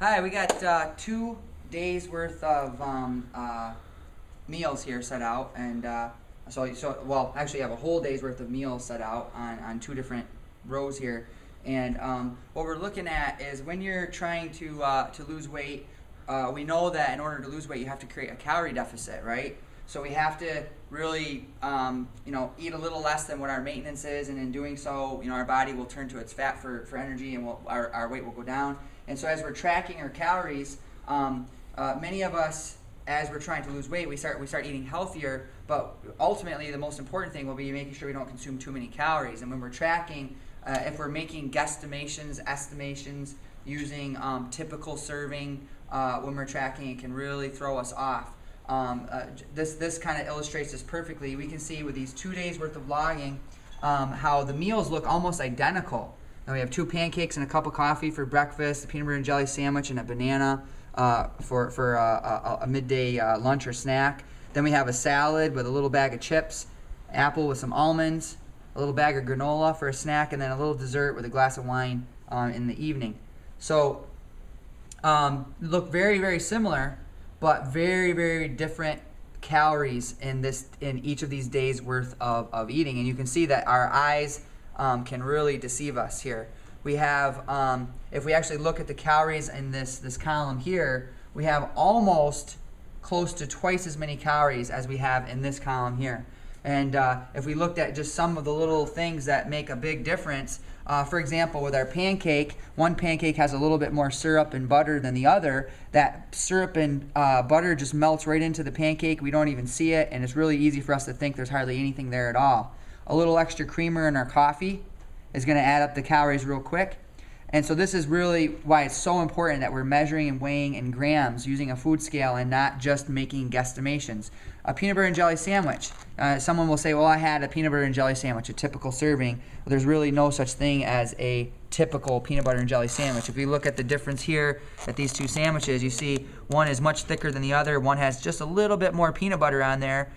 Hi, we got 2 days worth of meals here set out, and well, actually, I have a whole day's worth of meals set out on 2 different rows here. And what we're looking at is when you're trying to lose weight, we know that in order to lose weight, you have to create a calorie deficit, right? So we have to really, eat a little less than what our maintenance is, and in doing so, our body will turn to its fat for energy, and our weight will go down. And so as we're tracking our calories, many of us, as we're trying to lose weight, we start eating healthier, but ultimately the most important thing will be making sure we don't consume too many calories. And when we're tracking, if we're making guesstimations, estimations, using typical serving, when we're tracking, it can really throw us off. This kind of illustrates this perfectly. We can see with these 2 days worth of logging how the meals look almost identical. Now we have 2 pancakes and a cup of coffee for breakfast, a peanut butter and jelly sandwich, and a banana for a midday lunch or snack. Then we have a salad with a little bag of chips, apple with some almonds, a little bag of granola for a snack, and then a little dessert with a glass of wine in the evening. So look very, very similar, but very, very different calories in each of these days worth of eating. And you can see that our eyes can really deceive us here. We have, if we actually look at the calories in this column here, we have almost close to twice as many calories as we have in this column here. And if we looked at just some of the little things that make a big difference, for example, with our pancake, one pancake has a little bit more syrup and butter than the other. That syrup and butter just melts right into the pancake. We don't even see it, and it's really easy for us to think there's hardly anything there at all. A little extra creamer in our coffee is going to add up the calories real quick. And so this is really why it's so important that we're measuring and weighing in grams using a food scale and not just making guesstimations. A peanut butter and jelly sandwich. Someone will say, well, I had a peanut butter and jelly sandwich, a typical serving. Well, there's really no such thing as a typical peanut butter and jelly sandwich. If we look at the difference here at these 2 sandwiches, you see one is much thicker than the other. One has just a little bit more peanut butter on there.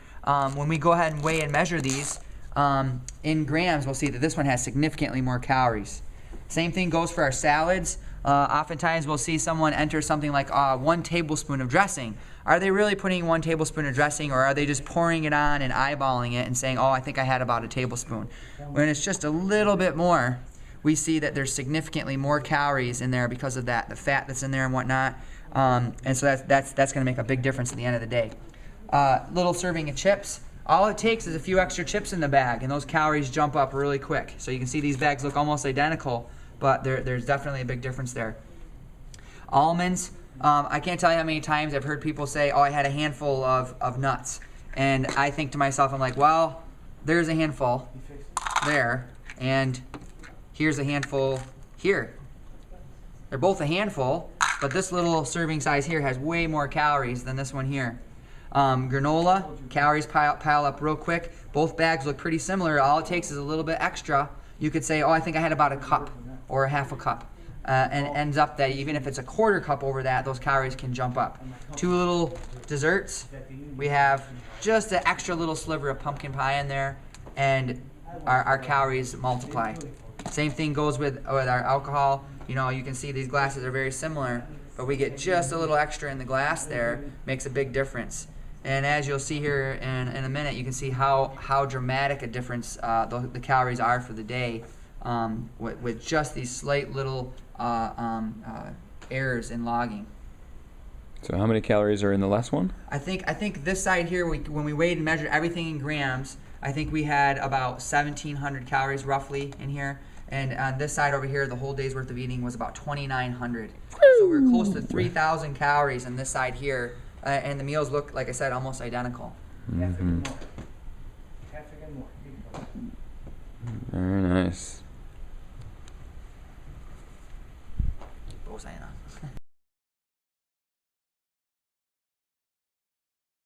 When we go ahead and weigh and measure these in grams, we'll see that this one has significantly more calories. Same thing goes for our salads. Oftentimes we'll see someone enter something like 1 tablespoon of dressing. Are they really putting 1 tablespoon of dressing, or are they just pouring it on and eyeballing it and saying, oh, I think I had about a tablespoon? When it's just a little bit more, we see that there's significantly more calories in there because of that, the fat that's in there and whatnot. And so that's going to make a big difference at the end of the day. Little serving of chips. All it takes is a few extra chips in the bag, and those calories jump up really quick. So you can see these bags look almost identical, but there's definitely a big difference there. Almonds. I can't tell you how many times I've heard people say, oh, I had a handful of nuts. And I think to myself, I'm like, well, there's a handful there, and here's a handful here. They're both a handful, but this little serving size here has way more calories than this one here. Granola, calories pile up real quick. Both bags look pretty similar. All it takes is a little bit extra. You could say, oh, I think I had about a cup or a half a cup. And it ends up that even if it's a quarter cup over that, those calories can jump up. 2 little desserts. We have just an extra little sliver of pumpkin pie in there, and our calories multiply. Same thing goes with our alcohol. You can see these glasses are very similar, but we get just a little extra in the glass there, makes a big difference. And as you'll see here in a minute, you can see how dramatic a difference the calories are for the day with just these slight little errors in logging. So how many calories are in the last one? I think this side here, when we weighed and measured everything in grams, I think we had about 1,700 calories roughly in here. And on this side over here, the whole day's worth of eating was about 2,900. So we're close to 3,000 calories on this side here. And the meals look, like I said, almost identical. Mm-hmm. Very nice.